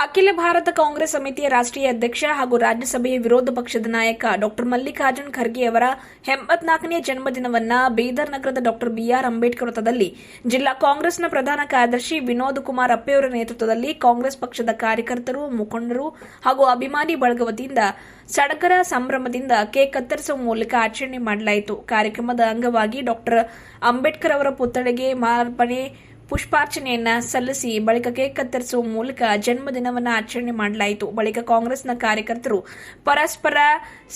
ಅಖಿಲ ಭಾರತ ಕಾಂಗ್ರೆಸ್ ಸಮಿತಿಯ ರಾಷ್ಟ್ರೀಯ ಅಧ್ಯಕ್ಷ ಹಾಗೂ ರಾಜ್ಯಸಭೆಯ ವಿರೋಧ ಪಕ್ಷದ ನಾಯಕ ಡಾ ಮಲ್ಲಿಕಾರ್ಜುನ್ ಖರ್ಗೆ ಅವರ 84ನೇ ಜನ್ಮದಿನವನ್ನು ಬೀದರ್ ನಗರದ ಡಾ ಬಿಆರ್ ಅಂಬೇಡ್ಕರ್ ವೃತ್ತದಲ್ಲಿ ಜಿಲ್ಲಾ ಕಾಂಗ್ರೆಸ್ನ ಪ್ರಧಾನ ಕಾರ್ಯದರ್ಶಿ ವಿನೋದ್ ಕುಮಾರ್ ಅಪ್ಪೆಯವರ ನೇತೃತ್ವದಲ್ಲಿ ಕಾಂಗ್ರೆಸ್ ಪಕ್ಷದ ಕಾರ್ಯಕರ್ತರು, ಮುಖಂಡರು ಹಾಗೂ ಅಭಿಮಾನಿ ಬಳಗ ವತಿಯಿಂದ ಸಡಗರ ಸಂಭ್ರಮದಿಂದ ಕೇಕ್ ಕತ್ತರಿಸುವ ಮೂಲಕ ಆಚರಣೆ ಮಾಡಲಾಯಿತು. ಕಾರ್ಯಕ್ರಮದ ಅಂಗವಾಗಿ ಡಾ ಅಂಬೇಡ್ಕರ್ ಅವರ ಪುತ್ಥಳಿಗೆ ಮಾರ್ಪಣೆ ಪುಷ್ಪಾರ್ಚನೆಯನ್ನ ಸಲ್ಲಿಸಿ ಬಳಿಕ ಕೇಕ್ ಕತ್ತರಿಸುವ ಮೂಲಕ ಜನ್ಮದಿನವನ್ನು ಆಚರಣೆ ಮಾಡಲಾಯಿತು. ಬಳಿಕ ಕಾಂಗ್ರೆಸ್ನ ಕಾರ್ಯಕರ್ತರು ಪರಸ್ಪರ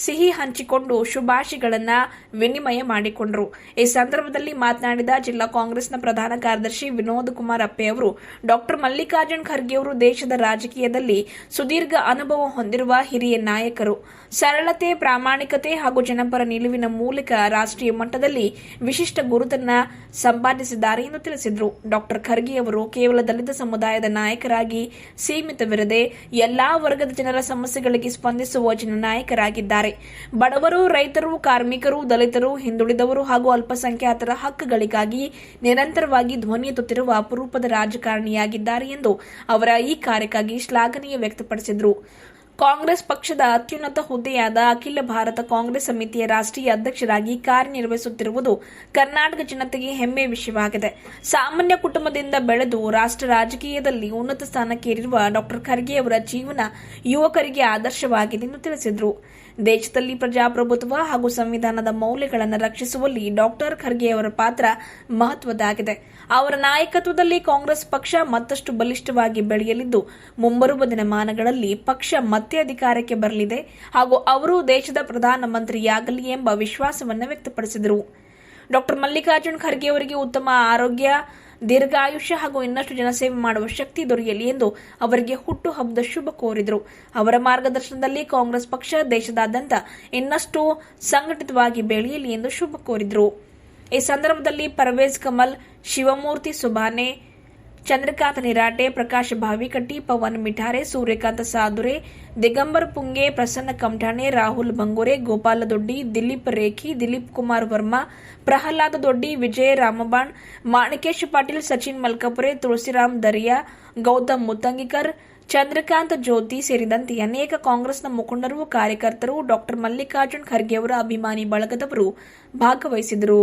ಸಿಹಿ ಹಂಚಿಕೊಂಡು ಶುಭಾಶಯಗಳನ್ನು ವಿನಿಮಯ ಮಾಡಿಕೊಂಡರು. ಈ ಸಂದರ್ಭದಲ್ಲಿ ಮಾತನಾಡಿದ ಜಿಲ್ಲಾ ಕಾಂಗ್ರೆಸ್ನ ಪ್ರಧಾನ ಕಾರ್ಯದರ್ಶಿ ವಿನೋದ್ ಕುಮಾರ್ ಅಪ್ಪೆ ಅವರು, ಡಾ ಮಲ್ಲಿಕಾರ್ಜುನ್ ಖರ್ಗೆ ಅವರು ದೇಶದ ರಾಜಕೀಯದಲ್ಲಿ ಸುದೀರ್ಘ ಅನುಭವ ಹೊಂದಿರುವ ಹಿರಿಯ ನಾಯಕರು. ಸರಳತೆ, ಪ್ರಾಮಾಣಿಕತೆ ಹಾಗೂ ಜನಪರ ನಿಲುವಿನ ಮೂಲಕ ರಾಷ್ಟ್ರೀಯ ಮಟ್ಟದಲ್ಲಿ ವಿಶಿಷ್ಟ ಗುರುತನ್ನು ಸಂಪಾದಿಸಿದ್ದಾರೆ ಎಂದು ತಿಳಿಸಿದರು. ಡಾ ಖರ್ಗೆ ಅವರು ಕೇವಲ ದಲಿತ ಸಮುದಾಯದ ನಾಯಕರಾಗಿ ಸೀಮಿತವಿರದೆ ಎಲ್ಲಾ ವರ್ಗದ ಜನರ ಸಮಸ್ಯೆಗಳಿಗೆ ಸ್ಪಂದಿಸುವ ಜನನಾಯಕರಾಗಿದ್ದಾರೆ. ಬಡವರು, ರೈತರು, ಕಾರ್ಮಿಕರು, ದಲಿತರು, ಹಿಂದುಳಿದವರು ಹಾಗೂ ಅಲ್ಪಸಂಖ್ಯಾತರ ಹಕ್ಕುಗಳಿಗಾಗಿ ನಿರಂತರವಾಗಿ ಧ್ವನಿ ಎತ್ತುತ್ತಿರುವ ಅಪರೂಪದ ರಾಜಕಾರಣಿಯಾಗಿದ್ದಾರೆ ಎಂದು ಅವರ ಈ ಕಾರ್ಯಕ್ಕಾಗಿ ಶ್ಲಾಘನೆ ವ್ಯಕ್ತಪಡಿಸಿದರು. ಕಾಂಗ್ರೆಸ್ ಪಕ್ಷದ ಅತ್ಯುನ್ನತ ಹುದ್ದೆಯಾದ ಅಖಿಲ ಭಾರತ ಕಾಂಗ್ರೆಸ್ ಸಮಿತಿಯ ರಾಷ್ಟ್ರೀಯ ಅಧ್ಯಕ್ಷರಾಗಿ ಕಾರ್ಯನಿರ್ವಹಿಸುತ್ತಿರುವುದು ಕರ್ನಾಟಕ ಜನತೆಗೆ ಹೆಮ್ಮೆಯ ವಿಷಯವಾಗಿದೆ. ಸಾಮಾನ್ಯ ಕುಟುಂಬದಿಂದ ಬೆಳೆದು ರಾಷ್ಟ್ರ ರಾಜಕೀಯದಲ್ಲಿ ಉನ್ನತ ಸ್ಥಾನಕ್ಕೇರಿರುವ ಡಾ ಖರ್ಗೆ ಅವರ ಜೀವನ ಯುವಕರಿಗೆ ಆದರ್ಶವಾಗಿದೆ ಎಂದು ತಿಳಿಸಿದರು. ದೇಶದಲ್ಲಿ ಪ್ರಜಾಪ್ರಭುತ್ವ ಹಾಗೂ ಸಂವಿಧಾನದ ಮೌಲ್ಯಗಳನ್ನು ರಕ್ಷಿಸುವಲ್ಲಿ ಡಾ ಖರ್ಗೆ ಅವರ ಪಾತ್ರ ಮಹತ್ವದ್ದಾಗಿದೆ. ಅವರ ನಾಯಕತ್ವದಲ್ಲಿ ಕಾಂಗ್ರೆಸ್ ಪಕ್ಷ ಮತ್ತಷ್ಟು ಬಲಿಷ್ಠವಾಗಿ ಬೆಳೆಯಲಿದ್ದು, ಮುಂಬರುವ ದಿನಮಾನಗಳಲ್ಲಿ ಪಕ್ಷ ಮತ್ತೆ ಅಧಿಕಾರಕ್ಕೆ ಬರಲಿದೆ ಹಾಗೂ ಅವರು ದೇಶದ ಪ್ರಧಾನಮಂತ್ರಿಯಾಗಲಿ ಎಂಬ ವಿಶ್ವಾಸವನ್ನು ವ್ಯಕ್ತಪಡಿಸಿದರು. ಡಾ ಮಲ್ಲಿಕಾರ್ಜುನ್ ಖರ್ಗೆ ಅವರಿಗೆ ಉತ್ತಮ ಆರೋಗ್ಯ, ದೀರ್ಘಾಯುಷ್ಯ ಹಾಗೂ ಇನ್ನಷ್ಟು ಜನಸೇವೆ ಮಾಡುವ ಶಕ್ತಿ ದೊರೆಯಲಿ ಎಂದು ಅವರಿಗೆ ಹುಟ್ಟುಹಬ್ಬದ ಶುಭ ಕೋರಿದರು. ಅವರ ಮಾರ್ಗದರ್ಶನದಲ್ಲಿ ಕಾಂಗ್ರೆಸ್ ಪಕ್ಷ ದೇಶದಾದ್ಯಂತ ಇನ್ನಷ್ಟು ಸಂಘಟಿತವಾಗಿ ಬೆಳೆಯಲಿ ಎಂದು ಶುಭ ಕೋರಿದರು. ಈ ಸಂದರ್ಭದಲ್ಲಿ ಪರ್ವೇಜ್ ಕಮಲ್, ಶಿವಮೂರ್ತಿ ಸುಬಾನೆ, ಚಂದ್ರಕಾಂತ್ ನಿರಾಟೆ, ಪ್ರಕಾಶ್ ಭಾವಿಕಟ್ಟಿ, ಪವನ್ ಮಿಠಾರೆ, ಸೂರ್ಯಕಾಂತ್ ಸಾದುರೆ, ದಿಗಂಬರ್ ಪುಂಗೆ, ಪ್ರಸನ್ನ ಕಮಠಾಣೆ, ರಾಹುಲ್ ಬಂಗೋರೆ, ಗೋಪಾಲ ದೊಡ್ಡಿ, ದಿಲೀಪ್ ರೇಖಿ, ದಿಲೀಪ್ ಕುಮಾರ್ ವರ್ಮಾ, ಪ್ರಹ್ಲಾದ್ ದೊಡ್ಡಿ, ವಿಜಯ ರಾಮಬಾಣ್, ಮಾಣಿಕೇಶ್ ಪಾಟೀಲ್, ಸಚಿನ್ ಮಲ್ಕಾಪುರೆ, ತುಳಸಿರಾಮ್ ದರಿಯಾ, ಗೌತಮ್ ಮುತ್ತಂಗಿಕರ್, ಚಂದ್ರಕಾಂತ್ ಜ್ಯೋತಿ ಸೇರಿದಂತೆ ಅನೇಕ ಕಾಂಗ್ರೆಸ್ನ ಮುಖಂಡರು, ಕಾರ್ಯಕರ್ತರು, ಡಾ ಮಲ್ಲಿಕಾರ್ಜುನ್ ಖರ್ಗೆ ಅವರ ಅಭಿಮಾನಿ ಬಳಗದವರು ಭಾಗವಹಿಸಿದರು.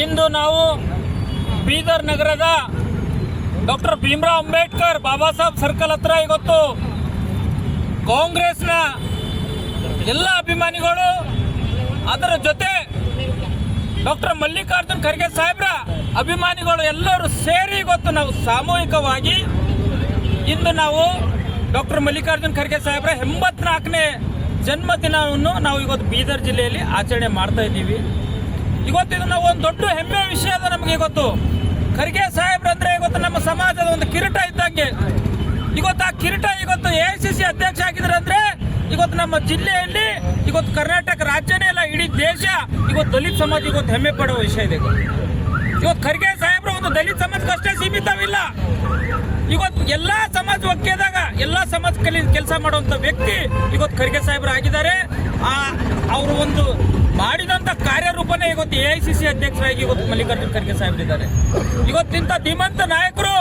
ಇಂದು ನಾವು ಬೀದರ್ ನಗರದ ಡಾಕ್ಟರ್ ಭೀಮರಾವ್ ಅಂಬೇಡ್ಕರ್ ಬಾಬಾ ಸಾಹೇಬ್ ಸರ್ಕಲ್ ಹತ್ರ ಇವತ್ತು ಕಾಂಗ್ರೆಸ್ನ ಎಲ್ಲ ಅಭಿಮಾನಿಗಳು, ಅದರ ಜೊತೆ ಡಾಕ್ಟರ್ ಮಲ್ಲಿಕಾರ್ಜುನ್ ಖರ್ಗೆ ಸಾಹೇಬ್ರ ಅಭಿಮಾನಿಗಳು ಎಲ್ಲರೂ ಸೇರಿ ಇವತ್ತು ನಾವು ಸಾಮೂಹಿಕವಾಗಿ ಇಂದು ನಾವು ಡಾಕ್ಟರ್ ಮಲ್ಲಿಕಾರ್ಜುನ್ ಖರ್ಗೆ ಸಾಹೇಬ್ರ 84ನೇ ಜನ್ಮದಿನವನ್ನು ನಾವು ಇವತ್ತು ಬೀದರ್ ಜಿಲ್ಲೆಯಲ್ಲಿ ಆಚರಣೆ ಮಾಡ್ತಾ ಇದ್ದೀವಿ. ಇವತ್ತು ಇದು ನಾವು ಒಂದು ದೊಡ್ಡ ಹೆಮ್ಮೆಯ ವಿಷಯ ಅದ ನಮಗೆ. ಇವತ್ತು ಖರ್ಗೆ ಸಾಹೇಬ್ರಂದ್ರೆ ಇವತ್ತು ನಮ್ಮ ಸಮಾಜದ ಒಂದು ಕಿರೀಟ ಇದ್ದಂಗೆ. ಇವತ್ತು ಆ ಕಿರೀಟ ಇವತ್ತು AICC ಅಧ್ಯಕ್ಷ ಆಗಿದ್ರೆ ಅಂದ್ರೆ ಇವತ್ತು ನಮ್ಮ ಜಿಲ್ಲೆಯಲ್ಲಿ ಇವತ್ತು ಕರ್ನಾಟಕ ರಾಜ್ಯನೇ ಅಲ್ಲ, ಇಡೀ ದೇಶ ಇವತ್ತು ದಲಿತ ಸಮಾಜ ಇವತ್ತು ಹೆಮ್ಮೆ ಪಡುವ ವಿಷಯ ಇದೆ. ಇವತ್ತು ಖರ್ಗೆ ಸಾಹೇಬ್ರ ಒಂದು ದಲಿತ ಸಮಾಜಕ್ಕಷ್ಟೇ ಸೀಮಿತವಿಲ್ಲ, ಇವತ್ತು ಎಲ್ಲಾ ಸಮಾಜ ಒಕ್ಕಿದಾಗ ಎಲ್ಲಾ ಸಮಾಜ ಕೆಲಸ ಮಾಡುವಂತ ವ್ಯಕ್ತಿ ಇವತ್ತು ಖರ್ಗೆ ಸಾಹೇಬ್ರು ಆಗಿದ್ದಾರೆ. ಅವರು ಒಂದು ಮಾಡಿದಂತ ಕಾರ್ಯರೂಪನೇ ಇವತ್ತು AICC ಅಧ್ಯಕ್ಷರಾಗಿ ಇವತ್ತು ಮಲ್ಲಿಕಾರ್ಜುನ್ ಖರ್ಗೆ ಸಾಹೇಬ್ರಿದ್ದಾರೆ. ಇವತ್ತಿಂತ ಧೀಮಂತ ನಾಯಕರು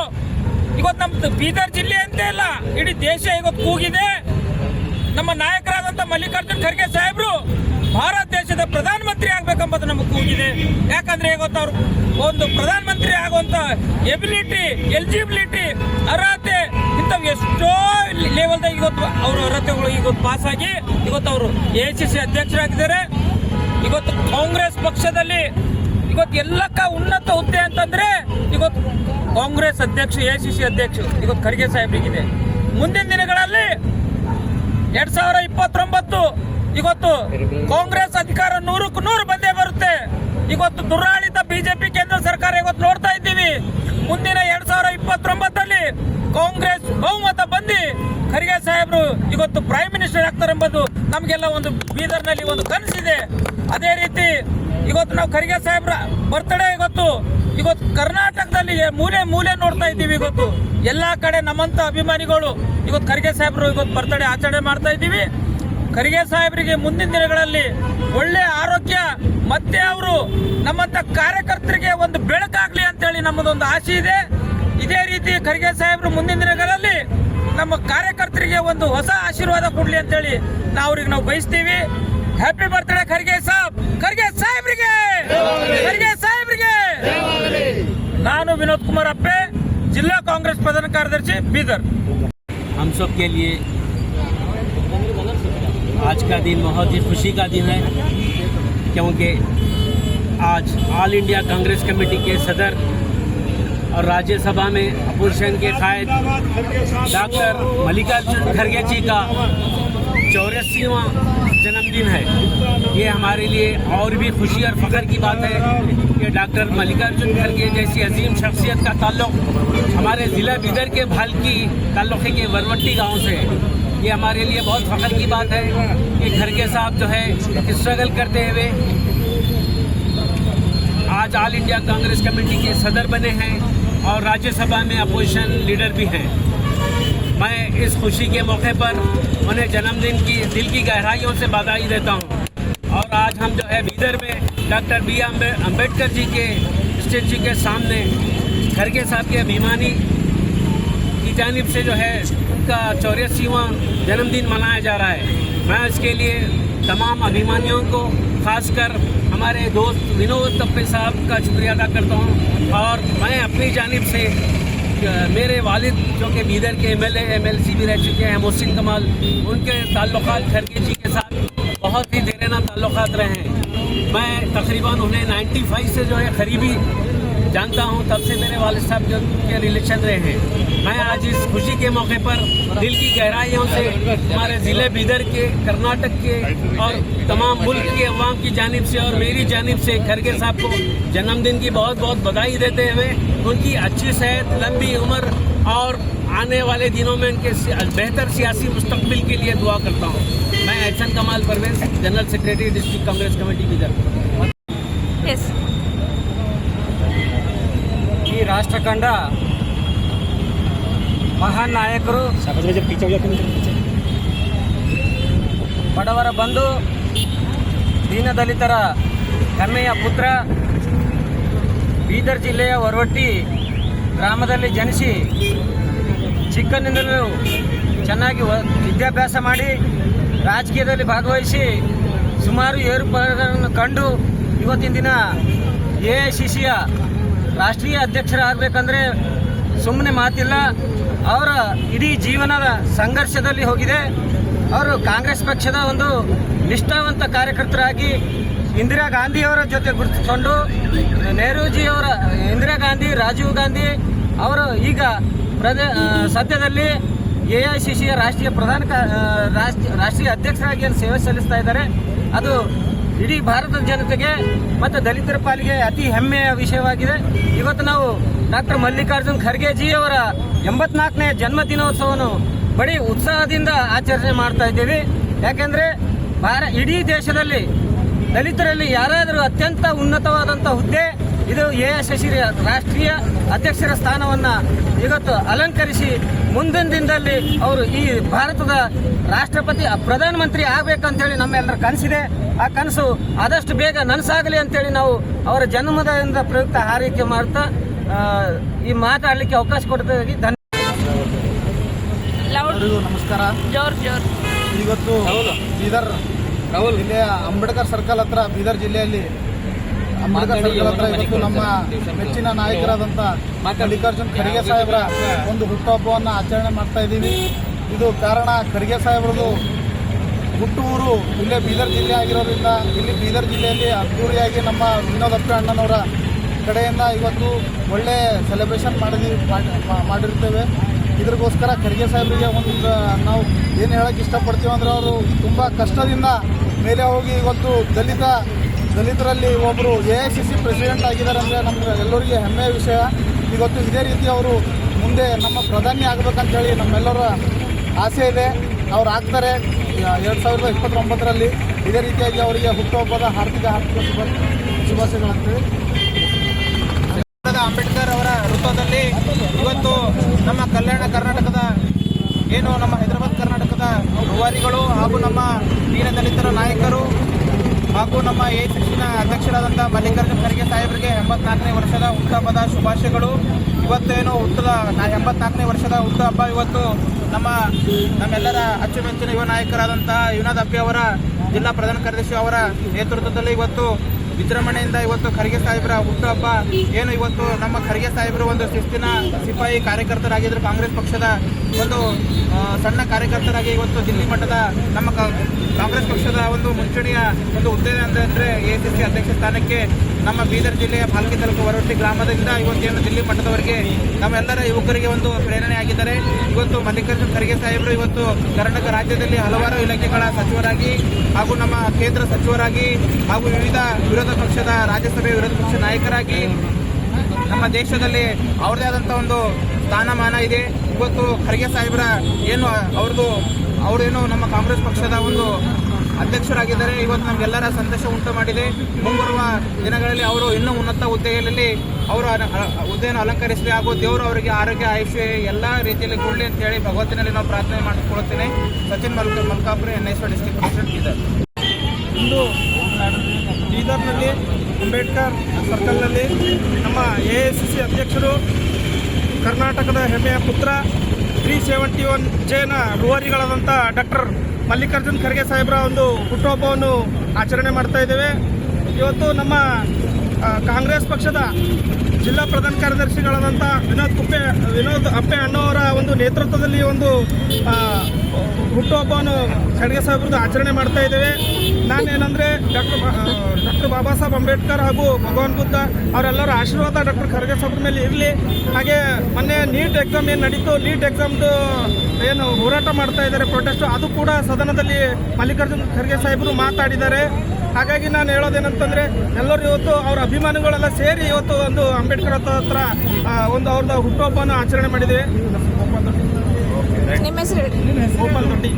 ಇವತ್ತು ನಮ್ಮ ಬೀದರ್ ಜಿಲ್ಲೆ ಅಂತೇ ಅಲ್ಲ, ಇಡೀ ದೇಶ ಇವತ್ತು ಕೂಗಿದೆ. ನಮ್ಮ ನಾಯಕರಾದಂತ ಮಲ್ಲಿಕಾರ್ಜುನ್ ಖರ್ಗೆ ಸಾಹೇಬ್ರು ಭಾರತ ದೇಶದ ಪ್ರಧಾನಮಂತ್ರಿ ಆಗ್ಬೇಕೆಂಬುದು ನಮಗೆ ಕೂಗಿದೆ. ಯಾಕಂದ್ರೆ ಇವತ್ತು ಅವರು ಒಂದು ಪ್ರಧಾನಮಂತ್ರಿ ಆಗುವಂತ ಎಬಿಲಿಟಿ, ಎಲಿಜಿಬಿಲಿಟಿ, ಅರ್ಹತೆ ಇಂಥವು ಎಷ್ಟೋ ಲೆವೆಲ್ದಾಗ ಇವತ್ತು ಅವರ ಅರ್ಹತೆಗಳು ಇವತ್ತು ಪಾಸ್ ಆಗಿ ಇವತ್ತು ಅವರು AICC ಅಧ್ಯಕ್ಷರಾಗಿದ್ದಾರೆ. ಇವತ್ತು ಕಾಂಗ್ರೆಸ್ ಪಕ್ಷದಲ್ಲಿ ಇವತ್ತು ಎಲ್ಲಕ್ಕ ಉನ್ನತ ಹುದ್ದೆ ಅಂತಂದ್ರೆ ಇವತ್ತು ಕಾಂಗ್ರೆಸ್ ಅಧ್ಯಕ್ಷ AICC ಅಧ್ಯಕ್ಷ ಇವತ್ತು ಖರ್ಗೆ ಸಾಹೇಬ್ರಿಗಿದೆ. ಮುಂದಿನ ದಿನಗಳಲ್ಲಿ 2029 ಇವತ್ತು ಕಾಂಗ್ರೆಸ್ ಅಧಿಕಾರ 100ಕ್ಕೆ 100 ಬಂದೇ ಬರುತ್ತೆ. ಇವತ್ತು ದುರಾಳಿತ ಬಿಜೆಪಿ ಕೇಂದ್ರ ಸರ್ಕಾರ ಇವತ್ತು ನೋಡ್ತಾ ಇದ್ದೀವಿ. ಮುಂದಿನ 2029 ಕಾಂಗ್ರೆಸ್ ಬಹುಮತ ಬಂದು ಖರ್ಗೆ ಸಾಹೇಬ್ರು ಇವತ್ತು ಪ್ರೈಮ್ ಮಿನಿಸ್ಟರ್ ಆಗ್ತಾರೆ ಎಂಬುದು ನಮಗೆಲ್ಲ ಒಂದು ಬೀದರ್ನಲ್ಲಿ ಒಂದು ಕನಸಿದೆ. ಅದೇ ರೀತಿ ಇವತ್ತು ನಾವು ಖರ್ಗೆ ಸಾಹೇಬ್ರ ಬರ್ತಡೇ ಇವತ್ತು ಕರ್ನಾಟಕದಲ್ಲಿ ಮೂಲೆ ನೋಡ್ತಾ ಇದ್ದೀವಿ. ಇವತ್ತು ಎಲ್ಲಾ ಕಡೆ ನಮ್ಮಂತ ಅಭಿಮಾನಿಗಳು ಇವತ್ತು ಖರ್ಗೆ ಸಾಹೇಬ್ರು ಇವತ್ತು ಬರ್ತಡೇ ಆಚರಣೆ ಮಾಡ್ತಾ ಇದ್ದೀವಿ. ಖರ್ಗೆ ಸಾಹೇಬರಿಗೆ ಮುಂದಿನ ದಿನಗಳಲ್ಲಿ ಒಳ್ಳೆ ಆರೋಗ್ಯ ಮತ್ತೆ ಅವರು ನಮ್ಮಂತ ಕಾರ್ಯಕರ್ತರಿಗೆ ಒಂದು ಬೆಳಕಾಗ್ಲಿ ಅಂತೇಳಿ ನಮ್ಮದೊಂದು ಆಸೆ ಇದೆ. ಇದೇ ರೀತಿ ಖರ್ಗೆ ಸಾಹೇಬ್ರು ಮುಂದಿನ ದಿನಗಳಲ್ಲಿ ನಮ್ಮ ಕಾರ್ಯಕರ್ತರಿಗೆ ಒಂದು ಹೊಸ ಆಶೀರ್ವಾದ ಕೊಡ್ಲಿ ಅಂತೇಳಿ ನಾವು ಬಯಸ್ತೀವಿ. ಹ್ಯಾಪಿ ಬರ್ತ್ಡೇ ಖರ್ಗೆ ಸಾಹೇಬ್, ಖರ್ಗೆ ಸಾಹೇಬ್ರಿಗೆ, ಖರ್ಗೆ ಸಾಹೇಬ್ರಿಗೆ. ನಾನು ವಿನೋದ್ ಕುಮಾರ್ ಅಪ್ಪೆ, जिला कांग्रेस प्रधान कार्यदर्शी बीदर। हम सब के लिए आज का दिन बहुत ही खुशी का दिन है, क्योंकि आज ऑल इंडिया कांग्रेस कमेटी के सदर और राज्यसभा में अपोजिशन के कायद डॉक्टर मल्लिकार्जुन खड़गे जी का 84वां जन्मदिन है। ये हमारे लिए और भी खुशी और फख्र की बात है कि डॉक्टर मल्लिकार्जुन खड़गे जैसी अजीम शख्सियत का ताल्लुक़ हमारे ज़िला बीदर के भालकी ताल्लुक़े के वरवट्टी गांव से है। ये हमारे लिए बहुत फख्र की बात है कि खड़गे साहब जो है स्ट्रगल करते हुए आज ऑल इंडिया कांग्रेस कमेटी के सदर बने हैं और राज्यसभा में अपोजिशन लीडर भी हैं। मैं इस खुशी के मौके पर उन्हें जन्मदिन की दिल की गहराइयों से बधाई देता हूं। और आज हम जो है बीदर में डॉक्टर B.R. अम्बेडकर जी के स्टैच्यू के सामने खड़गे साहब के अभिमानी की जानिब से जो है उनका 84वां जन्मदिन मनाया जा रहा है। मैं इसके लिए तमाम अभिमानियों को, खासकर हमारे दोस्त विनोद तप्पे साहब का शुक्रिया अदा करता हूं। और मैं अपनी जानिब से मेरे वालिद जो कि बीदर के MLA MLC भी रह चुके हैं, मोहसिन कमाल, उनके ताल्लुकात खड़गे जी के साथ बहुत ही देराना ताल्लुकात रहे हैं। मैं तकरीबन उन्हें 95 से जो है करीबी जानता हूं, तब से मेरे वालिद साहब जो के रिलेशन रहे हैं। मैं आज इस खुशी के मौके पर दिल की गहराइयों से हमारे ज़िले बीदर के, कर्नाटक के और तमाम मुल्क के अवाम की जानिब से और मेरी जानिब से खड़गे साहब को जन्मदिन की बहुत बहुत बधाई देते हुए उनकी अच्छी सेहत, लंबी उम्र और आने वाले दिनों में उनके बेहतर सियासी मुस्तकबिल के लिए दुआ करता हूँ। मैं Ehsan Kamal Parvez, general secretary district Congress committee Bidar. Yes ಈ ರಾಷ್ಟ್ರ ಕಂಡ ಮಹಾನ್ ನಾಯಕರು, ಬಡವರ ಬಂಧು, ದೀನದಲಿತರ ಹೆಮ್ಮೆಯ ಪುತ್ರ, ಬೀದರ್ ಜಿಲ್ಲೆಯ ವರವಟ್ಟಿ ಗ್ರಾಮದಲ್ಲಿ ಜನಿಸಿ ಚಿಕ್ಕಂದಿನಲ್ಲೂ ಚೆನ್ನಾಗಿ ವಿದ್ಯಾಭ್ಯಾಸ ಮಾಡಿ ರಾಜಕೀಯದಲ್ಲಿ ಭಾಗವಹಿಸಿ ಸುಮಾರು ಏರುಪೇರುಗಳನ್ನು ಕಂಡು ಇವತ್ತಿನ ದಿನ AICCಯ ರಾಷ್ಟ್ರೀಯ ಅಧ್ಯಕ್ಷರಾಗಬೇಕಂದ್ರೆ ಸುಮ್ಮನೆ ಮಾತಿಲ್ಲ. ಅವರ ಇಡೀ ಜೀವನದ ಸಂಘರ್ಷದಲ್ಲಿ ಹೋಗಿದೆ. ಅವರು ಕಾಂಗ್ರೆಸ್ ಪಕ್ಷದ ಒಂದು ನಿಷ್ಠಾವಂತ ಕಾರ್ಯಕರ್ತರಾಗಿ ಇಂದಿರಾ ಗಾಂಧಿಯವರ ಜೊತೆ ಗುರುತಿಸಿಕೊಂಡು ಇಂದಿರಾ ಗಾಂಧಿ, ರಾಜೀವ್ ಗಾಂಧಿ ಅವರು ಈಗ ಸದ್ಯದಲ್ಲಿ AICCಯ ರಾಷ್ಟ್ರೀಯ ಅಧ್ಯಕ್ಷರಾಗಿ ಏನು ಸೇವೆ ಸಲ್ಲಿಸ್ತಾ ಇದ್ದಾರೆ, ಅದು ಇಡೀ ಭಾರತದ ಜನತೆಗೆ ಮತ್ತು ದಲಿತರ ಪಾಲಿಗೆ ಅತಿ ಹೆಮ್ಮೆಯ ವಿಷಯವಾಗಿದೆ. ಇವತ್ತು ನಾವು ಡಾಕ್ಟರ್ ಮಲ್ಲಿಕಾರ್ಜುನ್ ಖರ್ಗೆ ಜಿಯವರ 84ನೇ ಜನ್ಮದಿನೋತ್ಸವವನ್ನು ಬರೀ ಉತ್ಸಾಹದಿಂದ ಆಚರಣೆ ಮಾಡ್ತಾ ಇದ್ದೀವಿ. ಯಾಕೆಂದರೆ ಇಡೀ ದೇಶದಲ್ಲಿ ದಲಿತರಲ್ಲಿ ಯಾರಾದರೂ ಅತ್ಯಂತ ಉನ್ನತವಾದಂಥ ಹುದ್ದೆ ಇದು AICC ರಾಷ್ಟ್ರೀಯ ಅಧ್ಯಕ್ಷರ ಸ್ಥಾನವನ್ನು ಇವತ್ತು ಅಲಂಕರಿಸಿ ಮುಂದಿನ ದಿನದಲ್ಲಿ ಅವರು ಈ ಭಾರತದ ರಾಷ್ಟ್ರಪತಿ ಪ್ರಧಾನಮಂತ್ರಿ ಆಗಬೇಕಂತೇಳಿ ನಮ್ಮೆಲ್ಲರ ಕನಸಿದೆ. ಆ ಕನಸು ಆದಷ್ಟು ಬೇಗ ನನಸಾಗಲಿ ಅಂತೇಳಿ ನಾವು ಅವರ ಜನ್ಮದಿಂದ ಪ್ರಯುಕ್ತ ಹಾರೈಕೆ ಮಾಡ್ತಾ ಈ ಮಾತಾಡಲಿಕ್ಕೆ ಅವಕಾಶ ಕೊಡ್ತೀವಿ. ನಮಸ್ಕಾರ. ಜೋರ್ ಇವತ್ತು ಬೀದರ್ ಜಿಲ್ಲೆಯ ಅಂಬೇಡ್ಕರ್ ಸರ್ಕಲ್ ಹತ್ರ, ಬೀದರ್ ಜಿಲ್ಲೆಯಲ್ಲಿ ಅಂಬೇಡ್ಕರ್ ಸರ್ಕಲ್ ಹತ್ರ ಇವತ್ತು ನಮ್ಮ ಮೆಚ್ಚಿನ ನಾಯಕರಾದಂಥ ಮಲ್ಲಿಕಾರ್ಜುನ್ ಖರ್ಗೆ ಸಾಹೇಬ್ರ ಒಂದು ಹುಟ್ಟುಹಬ್ಬವನ್ನು ಆಚರಣೆ ಮಾಡ್ತಾ ಇದ್ದೀವಿ. ಇದು ಕಾರಣ ಖರ್ಗೆ ಸಾಹೇಬ್ರದು ಹುಟ್ಟೂರು ಇಲ್ಲೇ ಬೀದರ್ ಜಿಲ್ಲೆ ಆಗಿರೋದ್ರಿಂದ ಇಲ್ಲಿ ಬೀದರ್ ಜಿಲ್ಲೆಯಲ್ಲಿ ಅದ್ದೂರಿಯಾಗಿ ನಮ್ಮ ವಿನೋದ್ ಅಪ್ಪೆ ಅಣ್ಣನವರ ಕಡೆಯಿಂದ ಇವತ್ತು ಒಳ್ಳೆ ಸೆಲೆಬ್ರೇಷನ್ ಮಾಡಿರ್ತೇವೆ. ಇದ್ರಿಗೋಸ್ಕರ ಖರ್ಗೆ ಸಾಹೇಬರಿಗೆ ಒಂದು ನಾವು ಏನು ಹೇಳೋಕ್ಕೆ ಇಷ್ಟಪಡ್ತೀವಿ ಅಂದರೆ ಅವರು ತುಂಬ ಕಷ್ಟದಿಂದ ಮೇಲೆ ಹೋಗಿ ಇವತ್ತು ದಲಿತರಲ್ಲಿ ಒಬ್ಬರು AICC ಪ್ರೆಸಿಡೆಂಟ್ ಆಗಿದ್ದಾರೆ ಅಂದರೆ ನಮ್ಗೆ ಎಲ್ಲರಿಗೆ ಹೆಮ್ಮೆಯ ವಿಷಯ. ಇವತ್ತು ಇದೇ ರೀತಿ ಅವರು ಮುಂದೆ ನಮ್ಮ ಪ್ರಧಾನಿ ಆಗಬೇಕಂತೇಳಿ ನಮ್ಮೆಲ್ಲರ ಆಸೆ ಇದೆ. ಅವ್ರು ಆಗ್ತಾರೆ 2029ರಲ್ಲಿ. ಇದೇ ರೀತಿಯಾಗಿ ಅವರಿಗೆ ಹುಟ್ಟುಹಬ್ಬದ ಹಾರ್ದಿಕ ಶುಭಾಶಯಗಳಂತೇಳಿ. ಅಂಬೇಡ್ಕರ್ ಅವರ ವೃತ್ತದಲ್ಲಿ ಇವತ್ತು ನಮ್ಮ ಕಲ್ಯಾಣ ಕರ್ನಾಟಕದ ಏನು ನಮ್ಮ ಹೈದರಾಬಾದ್ ಕರ್ನಾಟಕದ ರೂವಾರಿಗಳು ಹಾಗೂ ನಮ್ಮ ದೀನದಲಿತರ ನಾಯಕರು ಹಾಗೂ ನಮ್ಮ AICCನ ಅಧ್ಯಕ್ಷರಾದಂಥ ಮಲ್ಲಿಕಾರ್ಜುನ್ ಖರ್ಗೆ ಸಾಹೇಬರಿಗೆ 84ನೇ ವರ್ಷದ ಹುಟ್ಟುಹಬ್ಬದ ಶುಭಾಶಯಗಳು. ಇವತ್ತೇನು 84ನೇ ವರ್ಷದ ಹುಟ್ಟುಹಬ್ಬ ಇವತ್ತು ನಮ್ಮೆಲ್ಲರ ಅಚ್ಚುಮೆಚ್ಚಿನ ಯುವ ನಾಯಕರಾದಂಥ ವಿನೋದ್ ಅಪ್ಪೆ ಅವರ ಜಿಲ್ಲಾ ಪ್ರಧಾನ ಕಾರ್ಯದರ್ಶಿ ಅವರ ನೇತೃತ್ವದಲ್ಲಿ ಇವತ್ತು ವಿಜೃಂಭಣೆಯಿಂದ ಇವತ್ತು ಖರ್ಗೆ ಸಾಹೇಬರ ಹುಟ್ಟುಹಬ್ಬ ಏನು ಇವತ್ತು ನಮ್ಮ ಖರ್ಗೆ ಸಾಹೇಬರು ಒಂದು ಶಿಸ್ತಿನ ಸಿಪಾಯಿ ಕಾರ್ಯಕರ್ತರಾಗಿದ್ದರು. ಕಾಂಗ್ರೆಸ್ ಪಕ್ಷದ ಒಂದು ಸಣ್ಣ ಕಾರ್ಯಕರ್ತರಾಗಿ ಇವತ್ತು ದಿಲ್ಲಿ ಮಟ್ಟದ ನಮ್ಮ ಕಾಂಗ್ರೆಸ್ ಪಕ್ಷದ ಒಂದು ಮುಂಚೂಣಿಯ ಒಂದು ಹುದ್ದೆ ಅಂದರೆ AICC ಅಧ್ಯಕ್ಷ ಸ್ಥಾನಕ್ಕೆ ನಮ್ಮ ಬೀದರ್ ಜಿಲ್ಲೆಯ ಭಾಲ್ಕಿ ತಾಲೂಕು ವರವಟ್ಟಿ ಗ್ರಾಮದಿಂದ ಇವತ್ತೇನು ದಿಲ್ಲಿ ಮಟ್ಟದವರೆಗೆ ನಮ್ಮೆಲ್ಲರ ಯುವಕರಿಗೆ ಒಂದು ಪ್ರೇರಣೆ ಆಗಿದ್ದಾರೆ. ಇವತ್ತು ಮಲ್ಲಿಕಾರ್ಜುನ್ ಖರ್ಗೆ ಸಾಹೇಬರು ಇವತ್ತು ಕರ್ನಾಟಕ ರಾಜ್ಯದಲ್ಲಿ ಹಲವಾರು ಇಲಾಖೆಗಳ ಸಚಿವರಾಗಿ ಹಾಗೂ ನಮ್ಮ ಕೇಂದ್ರ ಸಚಿವರಾಗಿ ಹಾಗೂ ವಿವಿಧ ವಿರೋಧ ಪಕ್ಷದ ರಾಜ್ಯಸಭೆ ವಿರೋಧ ಪಕ್ಷ ನಾಯಕರಾಗಿ ನಮ್ಮ ದೇಶದಲ್ಲಿ ಅವ್ರದೇ ಆದಂಥ ಒಂದು ಸ್ಥಾನಮಾನ ಇದೆ. ಇವತ್ತು ಖರ್ಗೆ ಸಾಹೇಬರ ಏನು ಅವರೇನು ನಮ್ಮ ಕಾಂಗ್ರೆಸ್ ಪಕ್ಷದ ಒಂದು ಅಧ್ಯಕ್ಷರಾಗಿದ್ದಾರೆ. ಇವತ್ತು ನಮಗೆಲ್ಲರ ಸಂತೋಷ ಉಂಟು ಮಾಡಿದೆ. ಮುಂಬರುವ ದಿನಗಳಲ್ಲಿ ಅವರು ಇನ್ನೂ ಉನ್ನತ ಹುದ್ದೆಯಲ್ಲಿ ಅವರು ಹುದ್ದೆಯನ್ನು ಅಲಂಕರಿಸಲಿ ಹಾಗೂ ದೇವರು ಅವರಿಗೆ ಆರೋಗ್ಯ ಆಯುಷ್ಯ ಎಲ್ಲ ರೀತಿಯಲ್ಲಿ ಕೊಡಲಿ ಅಂತ ಹೇಳಿ ಭಗವತ್ತಿನಲ್ಲಿ ನಾವು ಪ್ರಾರ್ಥನೆ ಮಾಡಿಕೊಳ್ಳುತ್ತೇನೆ. Sachin Malkapura NSO district president Bidar. ಇಂದು ಬೀದರ್ನಲ್ಲಿ ಅಂಬೇಡ್ಕರ್ ಸರ್ಕಲ್ನಲ್ಲಿ ನಮ್ಮ AICC ಅಧ್ಯಕ್ಷರು ಕರ್ನಾಟಕದ ಹೆಮ್ಮೆಯ ಪುತ್ರ 371Jನ ರೂವಾರಿಗಳಾದಂಥ ಡಾಕ್ಟರ್ ಮಲ್ಲಿಕಾರ್ಜುನ್ ಖರ್ಗೆ ಸಾಹೇಬರ ಒಂದು ಹುಟ್ಟುಹಬ್ಬವನ್ನು ಆಚರಣೆ ಮಾಡ್ತಾ ಇದ್ದೇವೆ. ಇವತ್ತು ನಮ್ಮ ಕಾಂಗ್ರೆಸ್ ಪಕ್ಷದ ಜಿಲ್ಲಾ ಪ್ರಧಾನ ಕಾರ್ಯದರ್ಶಿಗಳಾದಂಥ ವಿನೋದ್ ಅಪ್ಪೆ ಅಣ್ಣವರ ಒಂದು ನೇತೃತ್ವದಲ್ಲಿ ಒಂದು ಹುಟ್ಟುಹಬ್ಬವನ್ನು ಖರ್ಗೆ ಸಾಹೇಬ್ರದ್ದು ಆಚರಣೆ ಮಾಡ್ತಾ ಇದ್ದೇವೆ. ನಾನೇನೆಂದರೆ ಡಾಕ್ಟರ್ ಬಾಬಾ ಸಾಹೇಬ್ ಅಂಬೇಡ್ಕರ್ ಹಾಗೂ ಭಗವಾನ್ ಬುದ್ಧ ಅವರೆಲ್ಲರ ಆಶೀರ್ವಾದ ಡಾಕ್ಟರ್ ಖರ್ಗೆ ಸಾಹೇಬ್ರ ಮೇಲೆ ಇರಲಿ. ಹಾಗೆ ಮೊನ್ನೆ ನೀಟ್ ಎಕ್ಸಾಮ್ ಏನು ನಡೀತು, ನೀಟ್ ಎಕ್ಸಾಮ್ದು ಏನು ಹೋರಾಟ ಮಾಡ್ತಾ ಇದ್ದಾರೆ ಪ್ರೊಟೆಸ್ಟ್, ಅದು ಕೂಡ ಸದನದಲ್ಲಿ ಮಲ್ಲಿಕಾರ್ಜುನ್ ಖರ್ಗೆ ಸಾಹೇಬರು ಮಾತಾಡಿದ್ದಾರೆ. ಹಾಗಾಗಿ ನಾನು ಹೇಳೋದೇನಂತಂದರೆ ಎಲ್ಲರೂ ಇವತ್ತು ಅವರ ಅಭಿಮಾನಿಗಳೆಲ್ಲ ಸೇರಿ ಇವತ್ತು ಒಂದು ಅಂಬೇಡ್ಕರ್ ಹತ್ರ ಒಂದು ಅವ್ರದ್ದು ಹುಟ್ಟುಹಬ್ಬವನ್ನು ಆಚರಣೆ ಮಾಡಿದ್ದೇವೆ. ನಿಮ್ಮ ಹೆಸರು ಹೇಳಿ. ಗೋಪಾಲ್ ದೊಡ್ಡಿ.